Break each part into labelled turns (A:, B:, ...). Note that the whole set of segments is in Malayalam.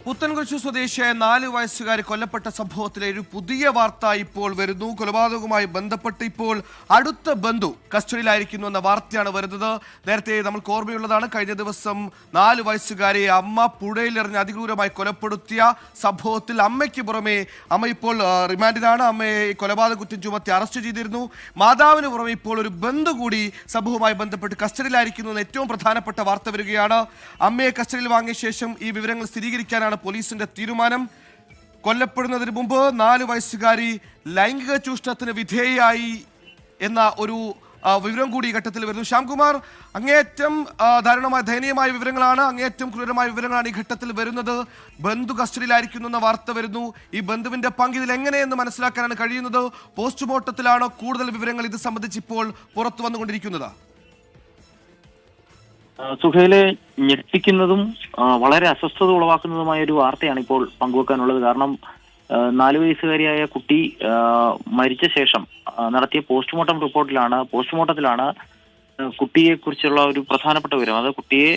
A: പുത്തൻകുരിശു സ്വദേശിയായ 4 വയസ്സുകാരി കൊല്ലപ്പെട്ട സംഭവത്തിലെ ഒരു പുതിയ വാർത്ത ഇപ്പോൾ വരുന്നു. കൊലപാതകവുമായി ബന്ധപ്പെട്ട് ഇപ്പോൾ അടുത്ത ബന്ധു കസ്റ്റഡിയിലായിരിക്കുന്നു എന്ന വാർത്തയാണ് വരുന്നത്. നേരത്തെ നമുക്ക് ഓർമ്മയുള്ളതാണ്, കഴിഞ്ഞ ദിവസം 4 വയസ്സുകാരെ അമ്മ പുഴയിലെറിഞ്ഞ് അതിക്രൂരമായി കൊലപ്പെടുത്തിയ സംഭവത്തിൽ അമ്മയ്ക്ക് പുറമെ അമ്മ ഇപ്പോൾ റിമാൻഡിലാണ്. അമ്മയെ കൊലപാതക കുറ്റം ചുമത്തി അറസ്റ്റ് ചെയ്തിരുന്നു. മാതാവിന് പുറമെ ഇപ്പോൾ ഒരു ബന്ധു കൂടി സംഭവവുമായി ബന്ധപ്പെട്ട് കസ്റ്റഡിയിലായിരിക്കുന്നു എന്ന ഏറ്റവും പ്രധാനപ്പെട്ട വാർത്ത വരികയാണ്. അമ്മയെ കസ്റ്റഡിയിൽ വാങ്ങിയ ശേഷം ഈ വിവരങ്ങൾ സ്ഥിരീകരിക്കാനാണ് പോലീസിന്റെ തീരുമാനം. കൊല്ലപ്പെടുന്നതിന് മുമ്പ് 4 വയസ്സുകാരി ലൈംഗിക ചൂഷണത്തിന് വിധേയയായി എന്ന ഒരു വിവരം കൂടി ഈ ഘട്ടത്തിൽ വരുന്നു. ശ്യാംകുമാർ, അങ്ങേയറ്റം ദാരുണമായ ദയനീയമായ വിവരങ്ങളാണ്, അങ്ങേയറ്റം ക്രൂരമായ വിവരങ്ങളാണ് ഈ ഘട്ടത്തിൽ വരുന്നത്. ബന്ധു കസ്റ്റഡിയിലായിരിക്കുന്നു എന്ന വാർത്ത വരുന്നു. ഈ ബന്ധുവിന്റെ പങ്ക് ഇതിൽ എങ്ങനെയെന്ന് മനസ്സിലാക്കാനാണ് കഴിയുന്നത്? പോസ്റ്റ്മോർട്ടത്തിലാണോ കൂടുതൽ വിവരങ്ങൾ ഇത് സംബന്ധിച്ച് ഇപ്പോൾ പുറത്തു വന്നുകൊണ്ടിരിക്കുന്നത്?
B: സുഹേലെ, ഞെട്ടിക്കുന്നതും വളരെ അസ്വസ്ഥത ഉളവാക്കുന്നതുമായ ഒരു വാർത്തയാണ് ഇപ്പോൾ പങ്കുവെക്കാനുള്ളത്. കാരണം 4 വയസ്സുകാരിയായ കുട്ടി മരിച്ച ശേഷം നടത്തിയ പോസ്റ്റ്മോർട്ടത്തിലാണ് കുട്ടിയെ കുറിച്ചുള്ള ഒരു പ്രധാനപ്പെട്ട വിവരം. അത് കുട്ടിയെ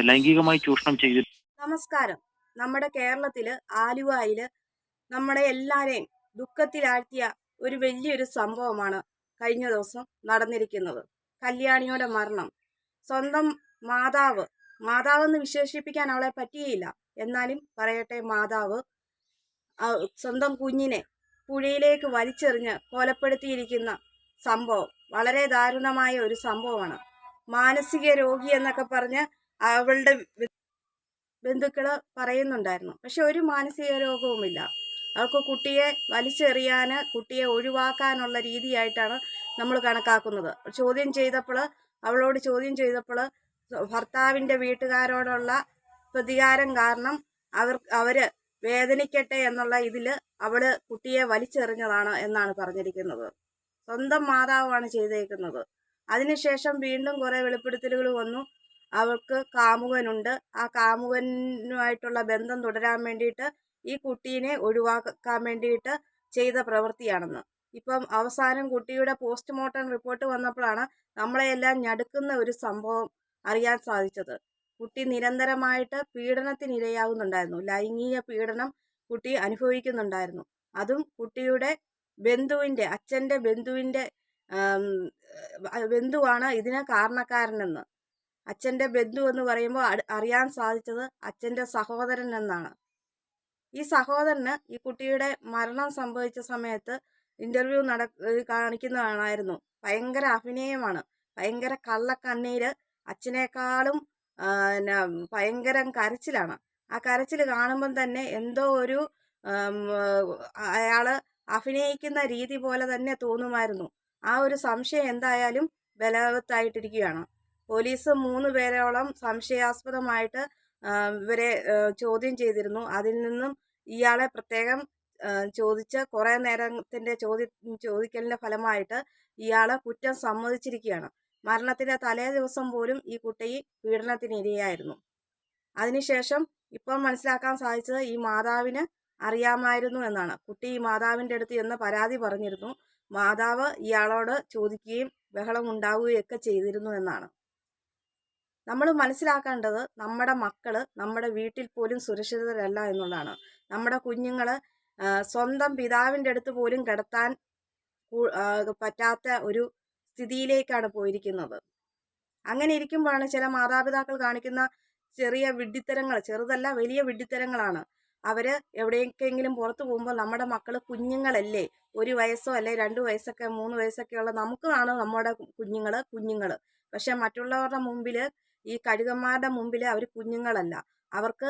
B: ലൈംഗികമായി ചൂഷണം ചെയ്തു.
C: നമസ്കാരം. നമ്മുടെ കേരളത്തില് ആലുവയില് നമ്മുടെ എല്ലാരെയും ദുഃഖത്തിലാഴ്ത്തിയ ഒരു വലിയൊരു സംഭവമാണ് കഴിഞ്ഞ ദിവസം നടന്നിരിക്കുന്നത്. കല്യാണിയുടെ മരണം. സ്വന്തം മാതാവെന്ന് വിശേഷിപ്പിക്കാൻ അവളെ പറ്റിയില്ല, എന്നാലും പറയട്ടെ, മാതാവ് സ്വന്തം കുഞ്ഞിനെ പുഴയിലേക്ക് വലിച്ചെറിഞ്ഞ് കൊലപ്പെടുത്തിയിരിക്കുന്ന സംഭവം വളരെ ദാരുണമായ ഒരു സംഭവമാണ്. മാനസിക രോഗി എന്നൊക്കെ പറഞ്ഞ് അവളുടെ ബന്ധുക്കള് പറയുന്നുണ്ടായിരുന്നു. പക്ഷെ ഒരു മാനസിക രോഗവുമില്ല. അവൾക്ക് കുട്ടിയെ വലിച്ചെറിയാന്, കുട്ടിയെ ഒഴിവാക്കാനുള്ള രീതിയായിട്ടാണ് നമ്മൾ കണക്കാക്കുന്നത്. അവളോട് ചോദ്യം ചെയ്തപ്പോൾ ഭർത്താവിൻ്റെ വീട്ടുകാരോടുള്ള പ്രതികാരം കാരണം അവര് വേദനിക്കട്ടെ എന്നുള്ള ഇതില് അവള് കുട്ടിയെ വലിച്ചെറിഞ്ഞതാണ് എന്നാണ് പറഞ്ഞിരിക്കുന്നത്. സ്വന്തം മാതാവാണ് ചെയ്തേക്കുന്നത്. അതിനുശേഷം വീണ്ടും കുറെ വെളിപ്പെടുത്തലുകൾ വന്നു. അവൾക്ക് കാമുകനുണ്ട്. ആ കാമുകനുമായിട്ടുള്ള ബന്ധം തുടരാൻ വേണ്ടിയിട്ട് ഈ കുട്ടീനെ ഒഴിവാക്കാൻ വേണ്ടിയിട്ട് ചെയ്ത പ്രവൃത്തിയാണെന്ന്. ഇപ്പം അവസാനം കുട്ടിയുടെ പോസ്റ്റ്മോർട്ടം റിപ്പോർട്ട് വന്നപ്പോഴാണ് നമ്മളെയെല്ലാം ഞടുക്കുന്ന ഒരു സംഭവം അറിയാൻ സാധിച്ചത്. കുട്ടി നിരന്തരമായിട്ട് പീഡനത്തിനിരയാകുന്നുണ്ടായിരുന്നു. ലൈംഗിക പീഡനം കുട്ടി അനുഭവിക്കുന്നുണ്ടായിരുന്നു. അതും കുട്ടിയുടെ അച്ഛൻ്റെ ബന്ധുവാണ് ഇതിന് കാരണക്കാരനെന്ന്. അച്ഛൻ്റെ ബന്ധു എന്ന് പറയുമ്പോൾ അറിയാൻ സാധിച്ചത് അച്ഛൻ്റെ സഹോദരൻ എന്നാണ്. ഈ സഹോദരന് ഈ കുട്ടിയുടെ മരണം സംഭവിച്ച സമയത്ത് ഇന്റർവ്യൂ കാണിക്കുന്നതാണായിരുന്നു. ഭയങ്കര അഭിനയമാണ്, ഭയങ്കര കള്ളക്കണ്ണീര്, അച്ഛനേക്കാളും ഭയങ്കര കരച്ചിലാണ്. ആ കരച്ചിൽ കാണുമ്പം തന്നെ എന്തോ ഒരു അയാള് അഭിനയിക്കുന്ന രീതി പോലെ തന്നെ തോന്നുമായിരുന്നു. ആ ഒരു സംശയം എന്തായാലും ബലവത്തായിട്ടിരിക്കുകയാണ്. പോലീസ് 3 പേരോളം സംശയാസ്പദമായിട്ട് ഇവരെ ചോദ്യം ചെയ്തിരുന്നു. അതിൽ നിന്നും ഇയാളെ പ്രത്യേകം ചോദിച്ച് കുറെ നേരത്തിന്റെ ചോദിക്കലിന്റെ ഫലമായിട്ട് ഇയാളെ കുറ്റം സമ്മതിച്ചിരിക്കുകയാണ്. മരണത്തിന്റെ തലേ ദിവസം പോലും ഈ കുട്ടി പീഡനത്തിന് ഇരയായിരുന്നു. അതിനുശേഷം ഇപ്പോൾ മനസ്സിലാക്കാൻ സാധിച്ചത് ഈ മാതാവിന് അറിയാമായിരുന്നു എന്നാണ്. കുട്ടി ഈ മാതാവിൻ്റെ അടുത്ത് എന്ന് പരാതി പറഞ്ഞിരുന്നു. മാതാവ് ഇയാളോട് ചോദിക്കുകയും ബഹളം ഉണ്ടാവുകയൊക്കെ ചെയ്തിരുന്നു എന്നാണ്. നമ്മൾ മനസ്സിലാക്കേണ്ടത് നമ്മുടെ മക്കള് നമ്മുടെ വീട്ടിൽ പോലും സുരക്ഷിതരല്ല എന്നുള്ളതാണ്. നമ്മുടെ കുഞ്ഞുങ്ങള് സ്വന്തം പിതാവിൻ്റെ അടുത്ത് പോലും കിടത്താൻ പറ്റാത്ത ഒരു സ്ഥിതിയിലേക്കാണ് പോയിരിക്കുന്നത്. അങ്ങനെ ഇരിക്കുമ്പോഴാണ് ചില മാതാപിതാക്കൾ കാണിക്കുന്ന ചെറിയ വിഡ്ഢിത്തരങ്ങൾ, ചെറുതല്ല വലിയ വിഡ്ഢിത്തരങ്ങളാണ്. അവര് എവിടേക്കെങ്കിലും പുറത്തു പോകുമ്പോൾ നമ്മുടെ മക്കള് കുഞ്ഞുങ്ങളല്ലേ, 1 വയസ്സോ അല്ലെ 2 വയസ്സൊക്കെ 3 വയസ്സൊക്കെ ഉള്ള നമുക്കാണ് നമ്മുടെ കുഞ്ഞുങ്ങള്. പക്ഷെ മറ്റുള്ളവരുടെ മുമ്പില്, ഈ കഴുകന്മാരുടെ മുമ്പിൽ അവർ കുഞ്ഞുങ്ങളല്ല. അവർക്ക്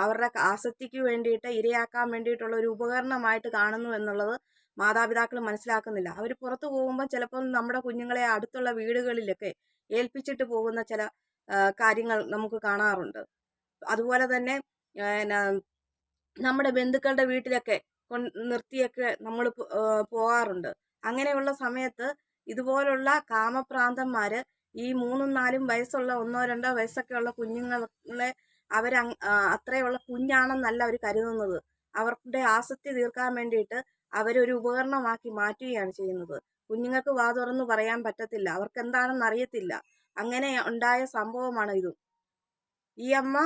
C: അവരുടെ ആസക്തിക്ക് വേണ്ടിയിട്ട് ഇരയാക്കാൻ വേണ്ടിയിട്ടുള്ള ഒരു ഉപകരണമായിട്ട് കാണുന്നു എന്നുള്ളത് മാതാപിതാക്കൾ മനസ്സിലാക്കുന്നില്ല. അവർ പുറത്തു പോകുമ്പോൾ ചിലപ്പോൾ നമ്മുടെ കുഞ്ഞുങ്ങളെ അടുത്തുള്ള വീടുകളിലൊക്കെ ഏൽപ്പിച്ചിട്ട് പോകുന്ന ചില കാര്യങ്ങൾ നമുക്ക് കാണാറുണ്ട്. അതുപോലെ തന്നെ നമ്മുടെ ബന്ധുക്കളുടെ വീട്ടിലൊക്കെ നിർത്തിയൊക്കെ നമ്മൾ പോകാറുണ്ട്. അങ്ങനെയുള്ള സമയത്ത് ഇതുപോലുള്ള കാമപ്രാന്തന്മാര് ഈ 3ഉം 4ഉം വയസ്സുള്ള 1ഓ 2ഓ വയസ്സൊക്കെ ഉള്ള കുഞ്ഞുങ്ങളെ അത്രയുള്ള കുഞ്ഞാണെന്നല്ല അവർ കരുതുന്നത്. അവരുടെ ആസക്തി തീർക്കാൻ വേണ്ടിയിട്ട് അവരൊരു ഉപകരണമാക്കി മാറ്റുകയാണ് ചെയ്യുന്നത്. കുഞ്ഞുങ്ങൾക്ക് വാ തുറന്ന് പറയാൻ പറ്റത്തില്ല, അവർക്ക് എന്താണെന്ന് അറിയത്തില്ല. അങ്ങനെ ഉണ്ടായ സംഭവമാണ് ഇതും. ഈ അമ്മ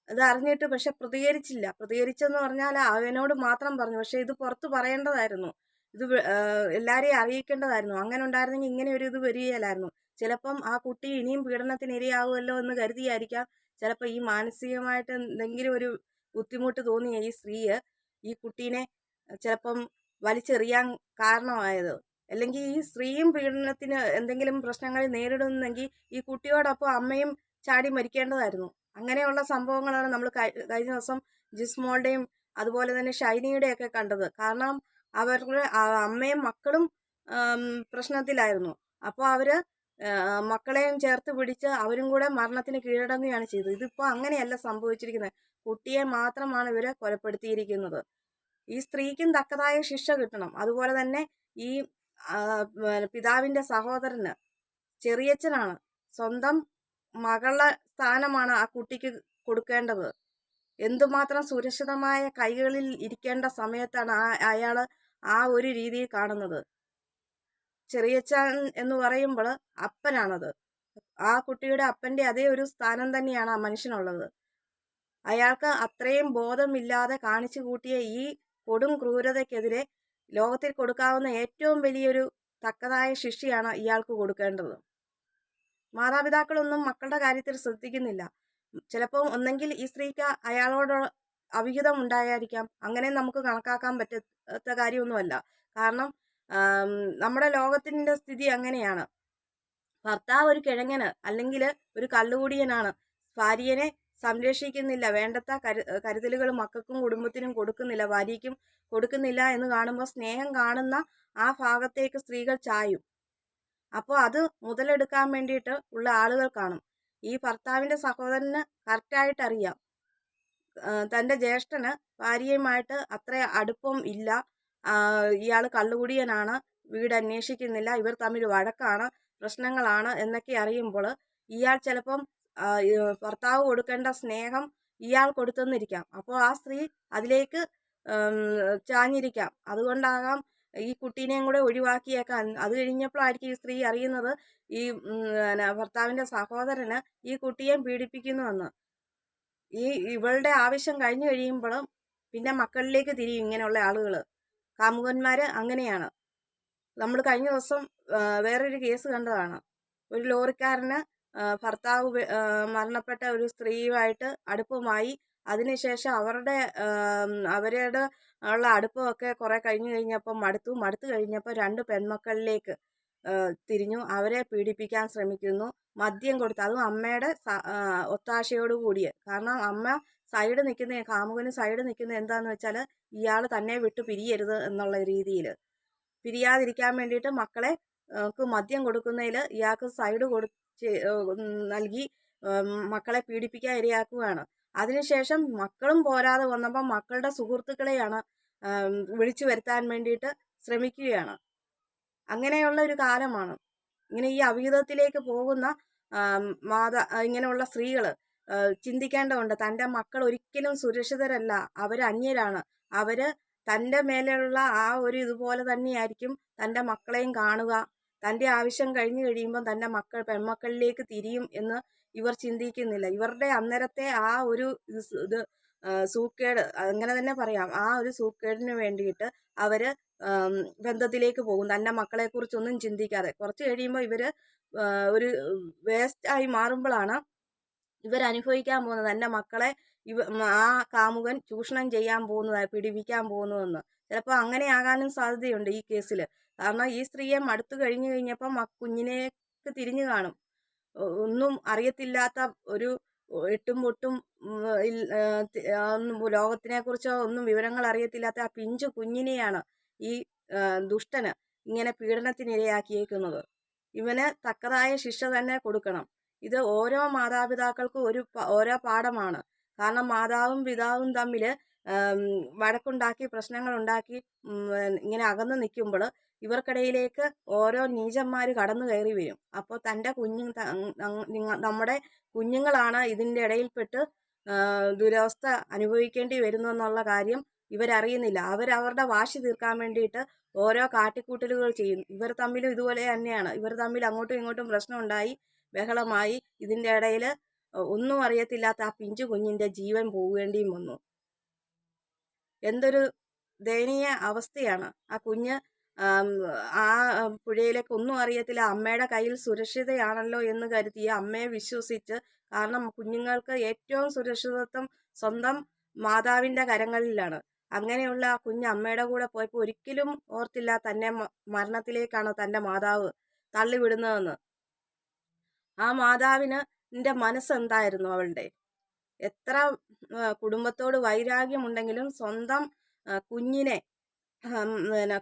C: ഇത് അറിഞ്ഞിട്ട് പക്ഷെ പ്രതികരിച്ചില്ല. പ്രതികരിച്ചെന്ന് പറഞ്ഞാൽ അവനോട് മാത്രം പറഞ്ഞു. പക്ഷെ ഇത് പുറത്ത് പറയേണ്ടതായിരുന്നു. ഇത് എല്ലാരെയും അറിയിക്കേണ്ടതായിരുന്നു. അങ്ങനെ ഉണ്ടായിരുന്നെങ്കിൽ ഇങ്ങനെ ഒരു ഇത് വരികയില്ലായിരുന്നു. ചിലപ്പം ആ കുട്ടി ഇനിയും പീഡനത്തിന് ഇരയാകുമല്ലോ എന്ന് കരുതിയായിരിക്കാം ചിലപ്പോൾ ഈ മാനസികമായിട്ട് എന്തെങ്കിലും ഒരു ബുദ്ധിമുട്ട് തോന്നിയ ഈ സ്ത്രീയെ ഈ കുട്ടീനെ ചിലപ്പം വലിച്ചെറിയാൻ കാരണമായത്. അല്ലെങ്കിൽ ഈ സ്ത്രീയും പീഡനത്തിന് എന്തെങ്കിലും പ്രശ്നങ്ങൾ നേരിടുന്നെങ്കിൽ ഈ കുട്ടിയോടൊപ്പം അമ്മയും ചാടി മരിക്കേണ്ടതായിരുന്നു. അങ്ങനെയുള്ള സംഭവങ്ങളാണ് നമ്മൾ കഴിഞ്ഞ ദിവസം ജിസ്മോളുടെയും അതുപോലെ തന്നെ ഷൈനിയുടെയൊക്കെ കണ്ടത്. കാരണം അവരുടെ അമ്മയും മക്കളും പ്രശ്നത്തിലായിരുന്നു. അപ്പോൾ അവര് മക്കളെയും ചേർത്ത് പിടിച്ച് അവരും കൂടെ മരണത്തിന് കീഴടങ്ങുകയാണ് ചെയ്തത്. ഇതിപ്പോൾ അങ്ങനെയല്ല സംഭവിച്ചിരിക്കുന്നത്. കുട്ടിയെ മാത്രമാണ് ഇവരെ കൊലപ്പെടുത്തിയിരിക്കുന്നത്. ഈ സ്ത്രീക്കും തക്കതായ ശിക്ഷ കിട്ടണം. അതുപോലെ തന്നെ ഈ പിതാവിന്റെ സഹോദരന് ചെറിയച്ഛനാണ്. സ്വന്തം മകളുടെ സ്ഥാനമാണ് ആ കുട്ടിക്ക് കൊടുക്കേണ്ടത്. എന്തുമാത്രം സുരക്ഷിതമായ കൈകളിൽ ഇരിക്കേണ്ട സമയത്താണ് അയാൾ ആ ഒരു രീതിയിൽ കാണുന്നത്. ചെറിയച്ഛൻ എന്ന് പറയുമ്പോൾ അപ്പനാണത്. ആ കുട്ടിയുടെ അപ്പന്റെ അതേ ഒരു സ്ഥാനം തന്നെയാണ് ആ മനുഷ്യനുള്ളത്. അയാൾക്ക് അത്രയും ബോധമില്ലാതെ കാണിച്ചു കൂട്ടിയ ഈ കൊടും ക്രൂരതയ്ക്കെതിരെ ലോകത്തിൽ കൊടുക്കാവുന്ന ഏറ്റവും വലിയൊരു തക്കതായ ശിക്ഷയാണ് ഇയാൾക്ക് കൊടുക്കേണ്ടത്. മാതാപിതാക്കളൊന്നും മക്കളുടെ കാര്യത്തിൽ ശ്രദ്ധിക്കുന്നില്ല. ചിലപ്പോൾ ഒന്നെങ്കിൽ ഈ സ്ത്രീക്ക് അയാളോട് അവിഹിതം ഉണ്ടായിരിക്കാം. അങ്ങനെ നമുക്ക് കണക്കാക്കാൻ പറ്റാത്ത കാര്യമൊന്നുമല്ല. കാരണം നമ്മുടെ ലോകത്തിൻ്റെ സ്ഥിതി അങ്ങനെയാണ്. ഭർത്താവ് ഒരു കിഴങ്ങന് അല്ലെങ്കിൽ ഒരു കള്ളുകൂടിയനാണ്. ഭാര്യനെ സംരക്ഷിക്കുന്നില്ല, വേണ്ടത്ത കരുതലുകൾ മക്കൾക്കും കുടുംബത്തിനും കൊടുക്കുന്നില്ല, ഭാര്യയ്ക്കും കൊടുക്കുന്നില്ല എന്ന് കാണുമ്പോൾ സ്നേഹം കാണുന്ന ആ ഭാഗത്തേക്ക് സ്ത്രീകൾ ചായും. അപ്പോൾ അത് മുതലെടുക്കാൻ വേണ്ടിയിട്ട് ഉള്ള ആളുകൾ കാണും. ഈ ഭർത്താവിൻ്റെ സഹോദരന് കറക്റ്റായിട്ട് അറിയാം തൻ്റെ ജ്യേഷ്ഠന് ഭാര്യയുമായിട്ട് അത്ര അടുപ്പം ഇല്ല, ഇയാൾ കള്ളുകുടിയനാണ്, വീട് അന്വേഷിക്കുന്നില്ല, ഇവർ തമ്മിൽ വഴക്കാണ്, പ്രശ്നങ്ങളാണ് എന്നൊക്കെ അറിയുമ്പോൾ ഇയാൾ ചിലപ്പം ഭർത്താവ് കൊടുക്കേണ്ട സ്നേഹം ഇയാൾ കൊടുത്തെന്നിരിക്കാം. അപ്പോൾ ആ സ്ത്രീ അതിലേക്ക് ചാഞ്ഞിരിക്കാം. അതുകൊണ്ടാകാം ഈ കുട്ടീനെയും കൂടെ ഒഴിവാക്കിയേക്കാൻ. അത് കഴിഞ്ഞപ്പോഴായിരിക്കും ഈ സ്ത്രീ അറിയുന്നത് ഈ ഭർത്താവിൻ്റെ സഹോദരന് ഈ കുട്ടിയെ പീഡിപ്പിക്കുന്നുവെന്ന്. ഇവളുടെ ആവശ്യം കഴിഞ്ഞു കഴിയുമ്പോഴും പിന്നെ മക്കളിലേക്ക് തിരിയും ഇങ്ങനെയുള്ള ആളുകൾ. കാമുകന്മാർ അങ്ങനെയാണ്. നമ്മൾ കഴിഞ്ഞ ദിവസം വേറൊരു കേസ് കണ്ടതാണ്. ഒരു ലോറിക്കാരന് ഭർത്താവ് മരണപ്പെട്ട ഒരു സ്ത്രീയുമായിട്ട് അടുപ്പമായി. അതിനുശേഷം അവരുടെ ഉള്ള അടുപ്പമൊക്കെ കുറെ കഴിഞ്ഞപ്പോൾ മടുത്തു കഴിഞ്ഞപ്പോൾ 2 പെൺമക്കളിലേക്ക് തിരിഞ്ഞു. അവരെ പീഡിപ്പിക്കാൻ ശ്രമിക്കുന്നു. മദ്യം കൊടുത്ത്, അതും അമ്മയുടെ ഒത്താശയോട് കൂടിയ. കാരണം അമ്മ സൈഡ് നിൽക്കുന്ന, കാമുകന് സൈഡ് നിൽക്കുന്നത് എന്താണെന്ന് വെച്ചാൽ ഇയാൾ തന്നെ വിട്ട് പിരിയരുത് എന്നുള്ള രീതിയിൽ, പിരിയാതിരിക്കാൻ വേണ്ടിയിട്ട് മക്കളെ മദ്യം കൊടുക്കുന്നതിൽ ഇയാൾക്ക് സൈഡ് നൽകി മക്കളെ പീഡിപ്പിക്കാൻ ഇരയാക്കുകയാണ്. അതിനുശേഷം മക്കളും പോരാതെ വന്നപ്പോൾ മക്കളുടെ സുഹൃത്തുക്കളെയാണ് വിളിച്ചു വരുത്താൻ വേണ്ടിയിട്ട് ശ്രമിക്കുകയാണ്. അങ്ങനെയുള്ള ഒരു കാലമാണ്. ഇങ്ങനെ ഈ അവിഹിതത്തിലേക്ക് പോകുന്ന ഇങ്ങനെയുള്ള സ്ത്രീകൾ ചിന്തിക്കേണ്ടതുണ്ട്. തൻ്റെ മക്കൾ ഒരിക്കലും സുരക്ഷിതരല്ല, അവർ അന്യരാണ്. അവർ തൻ്റെ മേലെയുള്ള ആ ഒരു ഇതുപോലെ തന്നെയായിരിക്കും തൻ്റെ മക്കളെയും കാണുക. തൻ്റെ ആവശ്യം കഴിഞ്ഞു കഴിയുമ്പോൾ തൻ്റെ പെൺമക്കളിലേക്ക് തിരിയും എന്ന് ഇവർ ചിന്തിക്കുന്നില്ല. ഇവരുടെ അന്നേരത്തെ ആ ഒരു ഇത് സൂക്കേട്, അങ്ങനെ തന്നെ പറയാം, ആ ഒരു സൂക്കേടിന് വേണ്ടിയിട്ട് അവർ ബന്ധത്തിലേക്ക് പോകും. തൻ്റെ മക്കളെക്കുറിച്ചൊന്നും ചിന്തിക്കാതെ കുറച്ച് കഴിയുമ്പോൾ ഇവർ ഒരു വേസ്റ്റായി മാറുമ്പോഴാണ് ഇവരനുഭവിക്കാൻ പോകുന്നത് തൻ്റെ മക്കളെ ആ കാമുകൻ ചൂഷണം ചെയ്യാൻ പോകുന്നതായി, പീഡിപ്പിക്കാൻ പോകുന്നതെന്ന്. ചിലപ്പോൾ അങ്ങനെ ആകാനും സാധ്യതയുണ്ട് ഈ കേസിൽ. കാരണം ഈ സ്ത്രീയെ മടുത്തു കഴിഞ്ഞപ്പോൾ കുഞ്ഞിനേക്ക് തിരിഞ്ഞു കാണും. ഒന്നും അറിയത്തില്ലാത്ത ഒരു എട്ടും പൊട്ടും ലോകത്തിനെ കുറിച്ചോ ഒന്നും വിവരങ്ങൾ അറിയത്തില്ലാത്ത ആ പിഞ്ചു കുഞ്ഞിനെയാണ് ഈ ദുഷ്ടന് ഇങ്ങനെ പീഡനത്തിനിരയാക്കിയേക്കുന്നത്. ഇവന് തക്കതായ ശിക്ഷ തന്നെ കൊടുക്കണം. ഇത് ഓരോ മാതാപിതാക്കൾക്കും ഓരോ പാഠമാണ്. കാരണം മാതാവും പിതാവും തമ്മിൽ വഴക്കുണ്ടാക്കി പ്രശ്നങ്ങളുണ്ടാക്കി ഇങ്ങനെ അകന്ന് നിൽക്കുമ്പോൾ ഇവർക്കിടയിലേക്ക് ഓരോ നീചന്മാർ കടന്നു കയറി വരും. അപ്പോൾ തൻ്റെ നമ്മുടെ കുഞ്ഞുങ്ങളാണ് ഇതിൻ്റെ ഇടയിൽപ്പെട്ട് ദുരവസ്ഥ അനുഭവിക്കേണ്ടി വരുന്നു എന്നുള്ള കാര്യം ഇവരറിയുന്നില്ല. അവരവരുടെ വാശി തീർക്കാൻ വേണ്ടിയിട്ട് ഓരോ കാട്ടിക്കൂട്ടലുകൾ ചെയ്യും. ഇവർ തമ്മിലും ഇതുപോലെ തന്നെയാണ്. ഇവർ തമ്മിൽ അങ്ങോട്ടും ഇങ്ങോട്ടും പ്രശ്നമുണ്ടായി, ബഹളമായി, ഇതിൻ്റെ ഇടയിൽ ഒന്നും അറിയത്തില്ലാത്ത ആ പിഞ്ചു കുഞ്ഞിൻ്റെ ജീവൻ പോവേണ്ടിയും വന്നു. എന്തൊരു ദയനീയ അവസ്ഥയാണ്. ആ കുഞ്ഞ് ആ പുഴയിലേക്ക് ഒന്നും അറിയത്തില്ല. അമ്മയുടെ കയ്യിൽ സുരക്ഷിതയാണല്ലോ എന്ന് കരുതി അമ്മയെ വിശ്വസിച്ച്, കാരണം കുഞ്ഞുങ്ങൾക്ക് ഏറ്റവും സുരക്ഷിതത്വം സ്വന്തം മാതാവിൻ്റെ കരങ്ങളിലാണ്. അങ്ങനെയുള്ള ആ കുഞ്ഞ് അമ്മയുടെ കൂടെ പോയപ്പോൾ ഒരിക്കലും ഓർത്തില്ല തന്നെ മരണത്തിലേക്കാണ് തൻ്റെ മാതാവ് തള്ളിവിടുന്നതെന്ന്. ആ മാതാവിന് മനസ്സെന്തായിരുന്നു അവളുടെ? എത്ര കുടുംബത്തോട് വൈരാഗ്യമുണ്ടെങ്കിലും സ്വന്തം കുഞ്ഞിനെ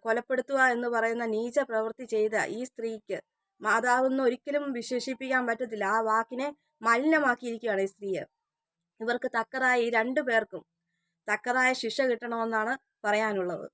C: കൊലപ്പെടുത്തുക എന്ന് പറയുന്ന നീച പ്രവൃത്തി ചെയ്ത ഈ സ്ത്രീക്ക് മാതാവെന്ന് ഒരിക്കലും വിശേഷിപ്പിക്കാൻ പറ്റത്തില്ല. ആ വാക്കിനെ മലിനമാക്കിയിരിക്കുകയാണ് ഈ സ്ത്രീയെ. ഇവർക്ക് തക്കതായ ഈ 2 പേർക്കും തക്കതായ ശിക്ഷ കിട്ടണമെന്നാണ് പറയാനുള്ളത്.